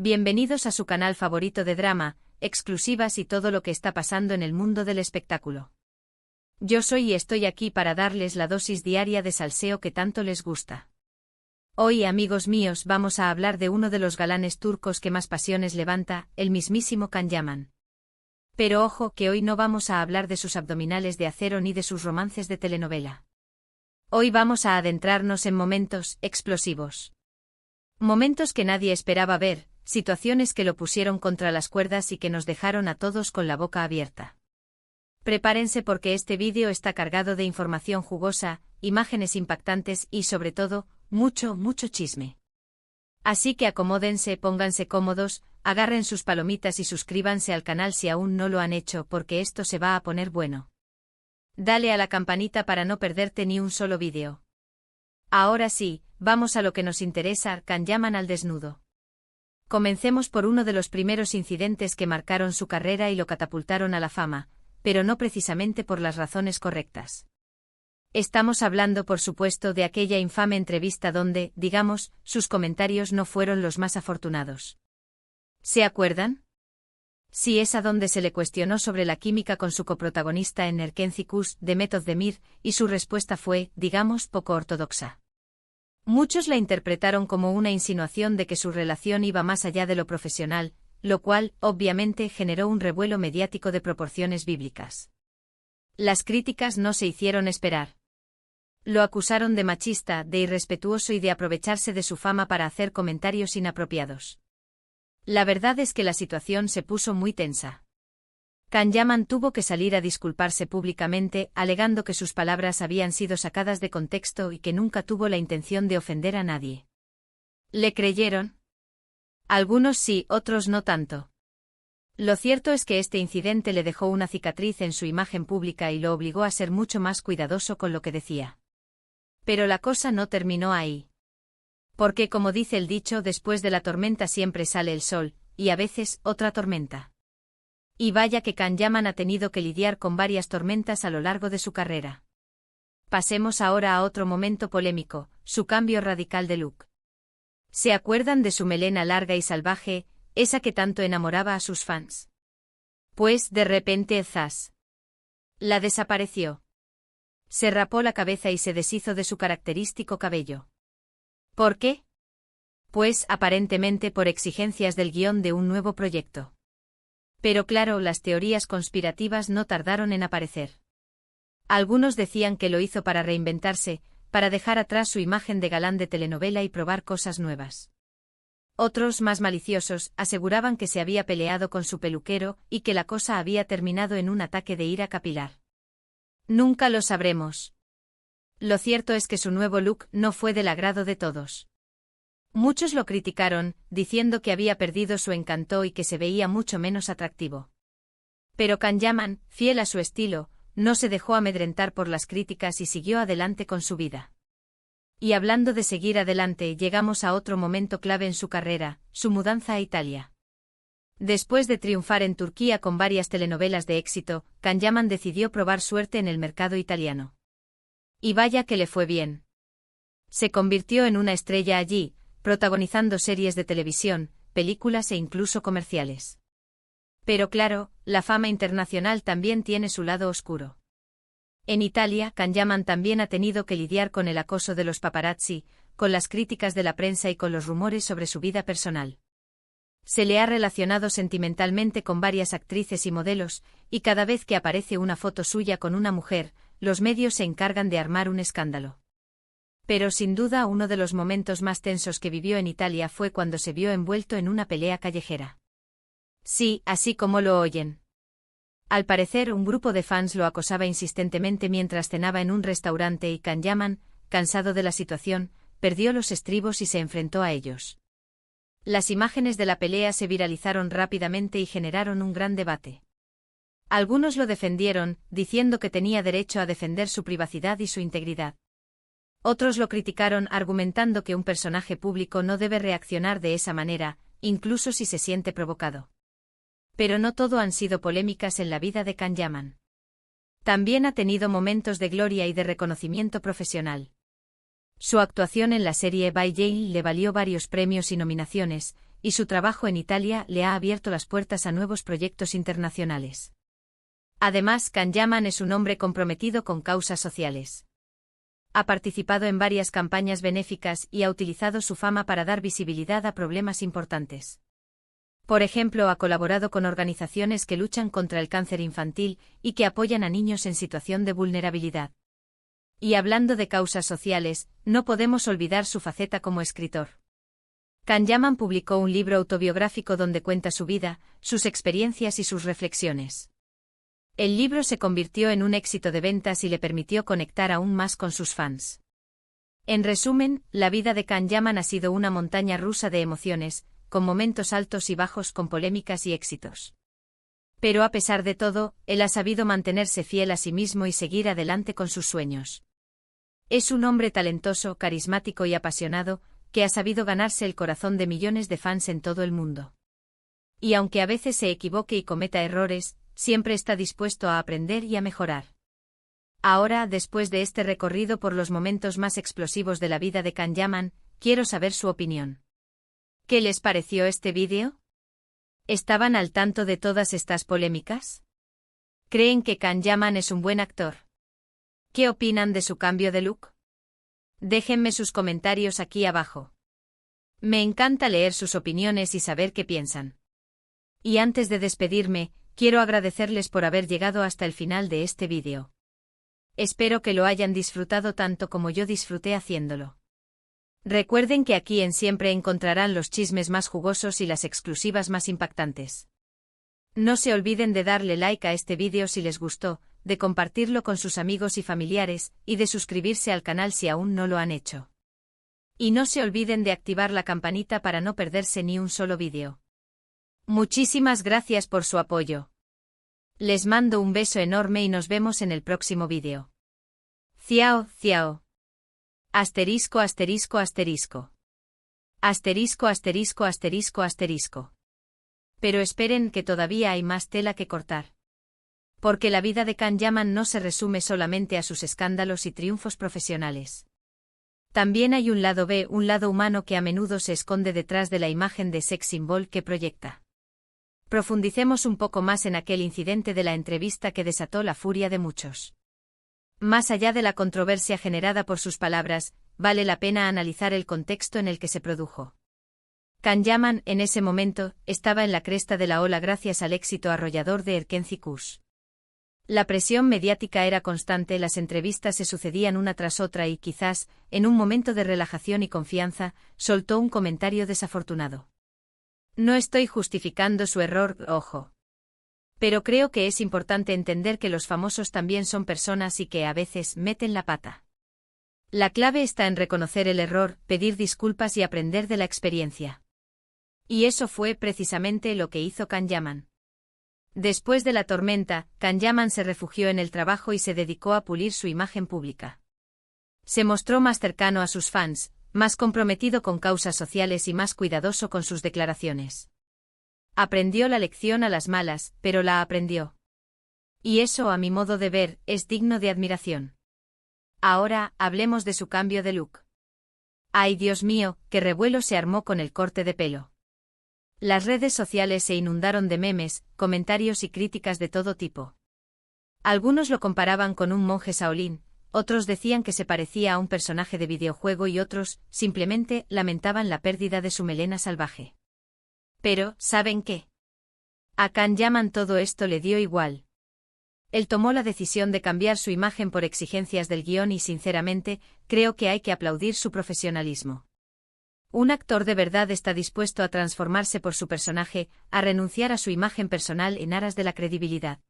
Bienvenidos a su canal favorito de drama, exclusivas y todo lo que está pasando en el mundo del espectáculo. Yo soy y estoy aquí para darles la dosis diaria de salseo que tanto les gusta. Hoy, amigos míos, vamos a hablar de uno de los galanes turcos que más pasiones levanta, el mismísimo Can Yaman. Pero ojo que hoy no vamos a hablar de sus abdominales de acero ni de sus romances de telenovela. Hoy vamos a adentrarnos en momentos explosivos. Momentos que nadie esperaba ver, situaciones que lo pusieron contra las cuerdas y que nos dejaron a todos con la boca abierta. Prepárense porque este vídeo está cargado de información jugosa, imágenes impactantes y sobre todo, mucho chisme. Así que acomódense, pónganse cómodos, agarren sus palomitas y suscríbanse al canal si aún no lo han hecho porque esto se va a poner bueno. Dale a la campanita para no perderte ni un solo vídeo. Ahora sí, vamos a lo que nos interesa, Can Yaman al desnudo. Comencemos por uno de los primeros incidentes que marcaron su carrera y lo catapultaron a la fama, pero no precisamente por las razones correctas. Estamos hablando, por supuesto, de aquella infame entrevista donde, digamos, sus comentarios no fueron los más afortunados. ¿Se acuerdan? Sí, esa donde se le cuestionó sobre la química con su coprotagonista en Erkenci Demet Özdemir, y su respuesta fue, digamos, poco ortodoxa. Muchos la interpretaron como una insinuación de que su relación iba más allá de lo profesional, lo cual, obviamente, generó un revuelo mediático de proporciones bíblicas. Las críticas no se hicieron esperar. Lo acusaron de machista, de irrespetuoso y de aprovecharse de su fama para hacer comentarios inapropiados. La verdad es que la situación se puso muy tensa. Can Yaman tuvo que salir a disculparse públicamente, alegando que sus palabras habían sido sacadas de contexto y que nunca tuvo la intención de ofender a nadie. ¿Le creyeron? Algunos sí, otros no tanto. Lo cierto es que este incidente le dejó una cicatriz en su imagen pública y lo obligó a ser mucho más cuidadoso con lo que decía. Pero la cosa no terminó ahí. Porque, como dice el dicho, después de la tormenta siempre sale el sol, y a veces otra tormenta. Y vaya que Can Yaman ha tenido que lidiar con varias tormentas a lo largo de su carrera. Pasemos ahora a otro momento polémico, su cambio radical de look. ¿Se acuerdan de su melena larga y salvaje, esa que tanto enamoraba a sus fans? Pues, de repente, ¡zas! La desapareció. Se rapó la cabeza y se deshizo de su característico cabello. ¿Por qué? Pues, aparentemente por exigencias del guión de un nuevo proyecto. Pero claro, las teorías conspirativas no tardaron en aparecer. Algunos decían que lo hizo para reinventarse, para dejar atrás su imagen de galán de telenovela y probar cosas nuevas. Otros, más maliciosos, aseguraban que se había peleado con su peluquero y que la cosa había terminado en un ataque de ira capilar. Nunca lo sabremos. Lo cierto es que su nuevo look no fue del agrado de todos. Muchos lo criticaron, diciendo que había perdido su encanto y que se veía mucho menos atractivo. Pero Can Yaman, fiel a su estilo, no se dejó amedrentar por las críticas y siguió adelante con su vida. Y hablando de seguir adelante, llegamos a otro momento clave en su carrera, su mudanza a Italia. Después de triunfar en Turquía con varias telenovelas de éxito, Can Yaman decidió probar suerte en el mercado italiano. Y vaya que le fue bien. Se convirtió en una estrella allí, protagonizando series de televisión, películas e incluso comerciales. Pero claro, la fama internacional también tiene su lado oscuro. En Italia, Can Yaman también ha tenido que lidiar con el acoso de los paparazzi, con las críticas de la prensa y con los rumores sobre su vida personal. Se le ha relacionado sentimentalmente con varias actrices y modelos, y cada vez que aparece una foto suya con una mujer, los medios se encargan de armar un escándalo. Pero sin duda uno de los momentos más tensos que vivió en Italia fue cuando se vio envuelto en una pelea callejera. Sí, así como lo oyen. Al parecer un grupo de fans lo acosaba insistentemente mientras cenaba en un restaurante y Can Yaman, cansado de la situación, perdió los estribos y se enfrentó a ellos. Las imágenes de la pelea se viralizaron rápidamente y generaron un gran debate. Algunos lo defendieron, diciendo que tenía derecho a defender su privacidad y su integridad. Otros lo criticaron argumentando que un personaje público no debe reaccionar de esa manera, incluso si se siente provocado. Pero no todo han sido polémicas en la vida de Can Yaman. También ha tenido momentos de gloria y de reconocimiento profesional. Su actuación en la serie By Jane le valió varios premios y nominaciones, y su trabajo en Italia le ha abierto las puertas a nuevos proyectos internacionales. Además, Kanyaman es un hombre comprometido con causas sociales. Ha participado en varias campañas benéficas y ha utilizado su fama para dar visibilidad a problemas importantes. Por ejemplo, ha colaborado con organizaciones que luchan contra el cáncer infantil y que apoyan a niños en situación de vulnerabilidad. Y hablando de causas sociales, no podemos olvidar su faceta como escritor. Kanyaman publicó un libro autobiográfico donde cuenta su vida, sus experiencias y sus reflexiones. El libro se convirtió en un éxito de ventas y le permitió conectar aún más con sus fans. En resumen, la vida de Kanyaman ha sido una montaña rusa de emociones, con momentos altos y bajos, con polémicas y éxitos. Pero a pesar de todo, él ha sabido mantenerse fiel a sí mismo y seguir adelante con sus sueños. Es un hombre talentoso, carismático y apasionado, que ha sabido ganarse el corazón de millones de fans en todo el mundo. Y aunque a veces se equivoque y cometa errores, siempre está dispuesto a aprender y a mejorar. Ahora, después de este recorrido por los momentos más explosivos de la vida de Kanyaman, quiero saber su opinión. ¿Qué les pareció este vídeo? ¿Estaban al tanto de todas estas polémicas? ¿Creen que Kanyaman es un buen actor? ¿Qué opinan de su cambio de look? Déjenme sus comentarios aquí abajo. Me encanta leer sus opiniones y saber qué piensan. Y antes de despedirme, quiero agradecerles por haber llegado hasta el final de este vídeo. Espero que lo hayan disfrutado tanto como yo disfruté haciéndolo. Recuerden que aquí en Siempre encontrarán los chismes más jugosos y las exclusivas más impactantes. No se olviden de darle like a este vídeo si les gustó, de compartirlo con sus amigos y familiares, y de suscribirse al canal si aún no lo han hecho. Y no se olviden de activar la campanita para no perderse ni un solo vídeo. Muchísimas gracias por su apoyo. Les mando un beso enorme y nos vemos en el próximo vídeo. Ciao, ciao. Asterisco, asterisco, asterisco. Asterisco, asterisco, asterisco, asterisco. Pero esperen que todavía hay más tela que cortar. Porque la vida de Kanyaman no se resume solamente a sus escándalos y triunfos profesionales. También hay un lado B, un lado humano que a menudo se esconde detrás de la imagen de sex symbol que proyecta. Profundicemos un poco más en aquel incidente de la entrevista que desató la furia de muchos. Más allá de la controversia generada por sus palabras, vale la pena analizar el contexto en el que se produjo. Kanyaman, en ese momento, estaba en la cresta de la ola gracias al éxito arrollador de Erkenci Kush. La presión mediática era constante, las entrevistas se sucedían una tras otra y quizás, en un momento de relajación y confianza, soltó un comentario desafortunado. No estoy justificando su error, ojo. Pero creo que es importante entender que los famosos también son personas y que a veces meten la pata. La clave está en reconocer el error, pedir disculpas y aprender de la experiencia. Y eso fue precisamente lo que hizo Kanyaman. Después de la tormenta, Kanyaman se refugió en el trabajo y se dedicó a pulir su imagen pública. Se mostró más cercano a sus fans, más comprometido con causas sociales y más cuidadoso con sus declaraciones. Aprendió la lección a las malas, pero la aprendió. Y eso, a mi modo de ver, es digno de admiración. Ahora, hablemos de su cambio de look. ¡Ay, Dios mío, qué revuelo se armó con el corte de pelo! Las redes sociales se inundaron de memes, comentarios y críticas de todo tipo. Algunos lo comparaban con un monje Shaolin, otros decían que se parecía a un personaje de videojuego y otros, simplemente, lamentaban la pérdida de su melena salvaje. Pero, ¿saben qué? A Kanyaman todo esto le dio igual. Él tomó la decisión de cambiar su imagen por exigencias del guión y sinceramente, creo que hay que aplaudir su profesionalismo. Un actor de verdad está dispuesto a transformarse por su personaje, a renunciar a su imagen personal en aras de la credibilidad.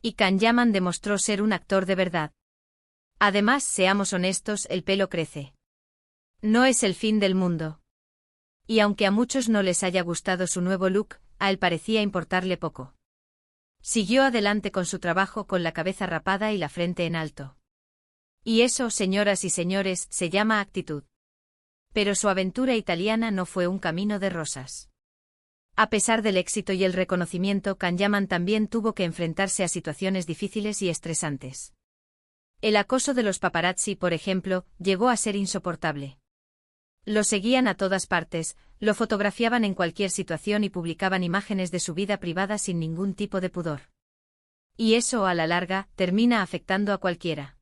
Y Kanyaman demostró ser un actor de verdad. Además, seamos honestos, el pelo crece. No es el fin del mundo. Y aunque a muchos no les haya gustado su nuevo look, a él parecía importarle poco. Siguió adelante con su trabajo con la cabeza rapada y la frente en alto. Y eso, señoras y señores, se llama actitud. Pero su aventura italiana no fue un camino de rosas. A pesar del éxito y el reconocimiento, Kanyaman también tuvo que enfrentarse a situaciones difíciles y estresantes. El acoso de los paparazzi, por ejemplo, llegó a ser insoportable. Lo seguían a todas partes, lo fotografiaban en cualquier situación y publicaban imágenes de su vida privada sin ningún tipo de pudor. Y eso, a la larga, termina afectando a cualquiera.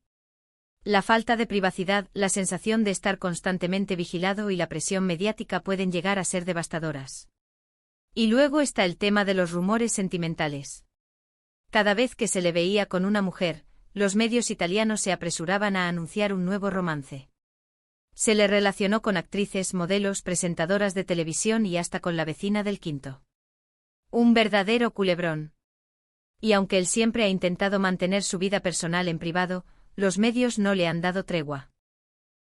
La falta de privacidad, la sensación de estar constantemente vigilado y la presión mediática pueden llegar a ser devastadoras. Y luego está el tema de los rumores sentimentales. Cada vez que se le veía con una mujer, los medios italianos se apresuraban a anunciar un nuevo romance. Se le relacionó con actrices, modelos, presentadoras de televisión y hasta con la vecina del quinto. Un verdadero culebrón. Y aunque él siempre ha intentado mantener su vida personal en privado, los medios no le han dado tregua.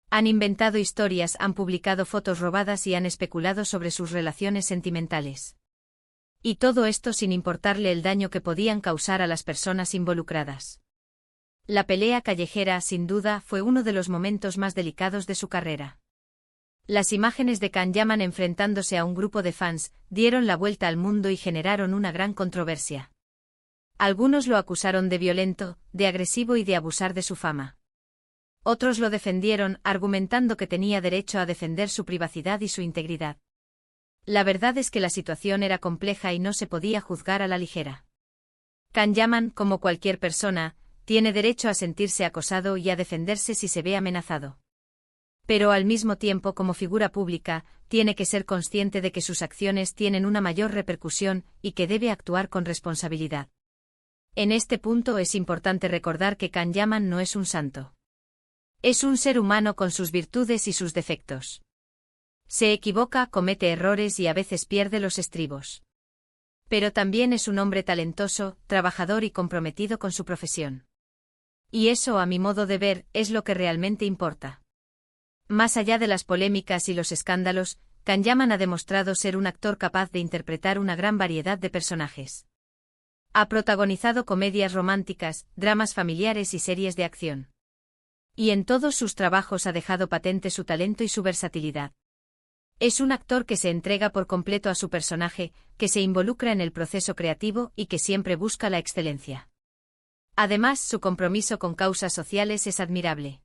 Han inventado historias, han publicado fotos robadas y han especulado sobre sus relaciones sentimentales. Y todo esto sin importarle el daño que podían causar a las personas involucradas. La pelea callejera, sin duda, fue uno de los momentos más delicados de su carrera. Las imágenes de Can Yaman enfrentándose a un grupo de fans dieron la vuelta al mundo y generaron una gran controversia. Algunos lo acusaron de violento, de agresivo y de abusar de su fama. Otros lo defendieron, argumentando que tenía derecho a defender su privacidad y su integridad. La verdad es que la situación era compleja y no se podía juzgar a la ligera. Can Yaman, como cualquier persona, tiene derecho a sentirse acosado y a defenderse si se ve amenazado. Pero al mismo tiempo, como figura pública, tiene que ser consciente de que sus acciones tienen una mayor repercusión y que debe actuar con responsabilidad. En este punto es importante recordar que Can Yaman no es un santo. Es un ser humano con sus virtudes y sus defectos. Se equivoca, comete errores y a veces pierde los estribos. Pero también es un hombre talentoso, trabajador y comprometido con su profesión. Y eso, a mi modo de ver, es lo que realmente importa. Más allá de las polémicas y los escándalos, Can Yaman ha demostrado ser un actor capaz de interpretar una gran variedad de personajes. Ha protagonizado comedias románticas, dramas familiares y series de acción. Y en todos sus trabajos ha dejado patente su talento y su versatilidad. Es un actor que se entrega por completo a su personaje, que se involucra en el proceso creativo y que siempre busca la excelencia. Además, su compromiso con causas sociales es admirable.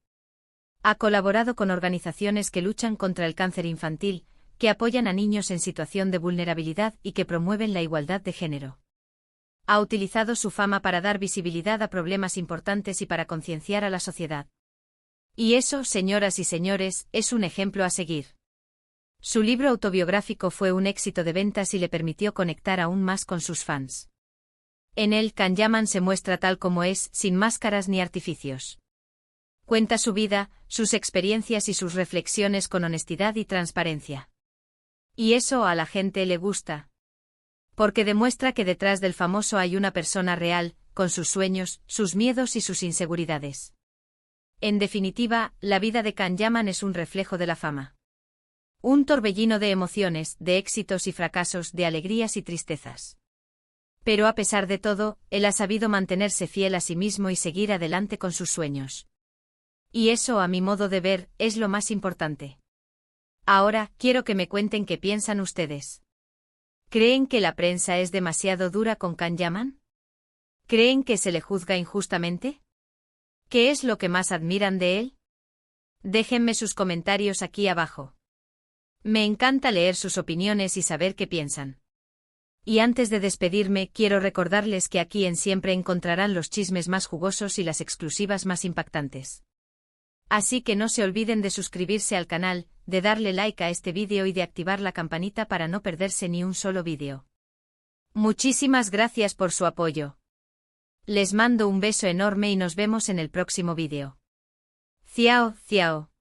Ha colaborado con organizaciones que luchan contra el cáncer infantil, que apoyan a niños en situación de vulnerabilidad y que promueven la igualdad de género. Ha utilizado su fama para dar visibilidad a problemas importantes y para concienciar a la sociedad. Y eso, señoras y señores, es un ejemplo a seguir. Su libro autobiográfico fue un éxito de ventas y le permitió conectar aún más con sus fans. En él, Can Yaman se muestra tal como es, sin máscaras ni artificios. Cuenta su vida, sus experiencias y sus reflexiones con honestidad y transparencia. Y eso a la gente le gusta. Porque demuestra que detrás del famoso hay una persona real, con sus sueños, sus miedos y sus inseguridades. En definitiva, la vida de Can Yaman es un reflejo de la fama. Un torbellino de emociones, de éxitos y fracasos, de alegrías y tristezas. Pero a pesar de todo, él ha sabido mantenerse fiel a sí mismo y seguir adelante con sus sueños. Y eso, a mi modo de ver, es lo más importante. Ahora, quiero que me cuenten qué piensan ustedes. ¿Creen que la prensa es demasiado dura con Can Yaman? ¿Creen que se le juzga injustamente? ¿Qué es lo que más admiran de él? Déjenme sus comentarios aquí abajo. Me encanta leer sus opiniones y saber qué piensan. Y antes de despedirme, quiero recordarles que aquí en Siempre encontrarán los chismes más jugosos y las exclusivas más impactantes. Así que no se olviden de suscribirse al canal, de darle like a este vídeo y de activar la campanita para no perderse ni un solo vídeo. Muchísimas gracias por su apoyo. Les mando un beso enorme y nos vemos en el próximo vídeo. Ciao, ciao.